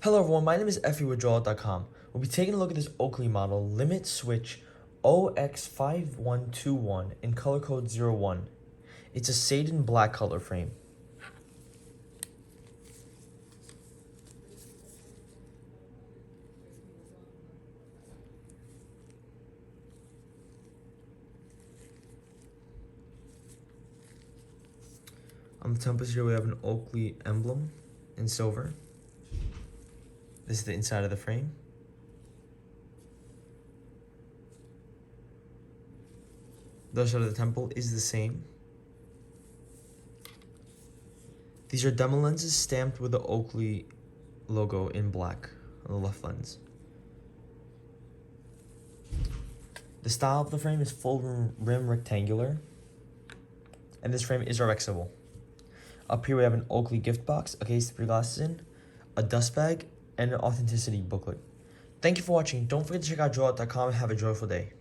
Hello everyone, my name is Effie.com. We'll be taking a look at this Oakley model, limit switch OX5121 in color code 01. It's a Satin black color frame. On the temples here we have an Oakley emblem in silver. This is the inside of the frame. The other side of the temple is the same. These are demo lenses stamped with the Oakley logo in black on the left lens. The style of the frame is full rim rectangular, and this frame is RXable. Up here we have an Oakley gift box, a case to put your glasses in, a dust bag, and an authenticity booklet. Thank you for watching. Don't forget to check out Drawout.com and have a joyful day.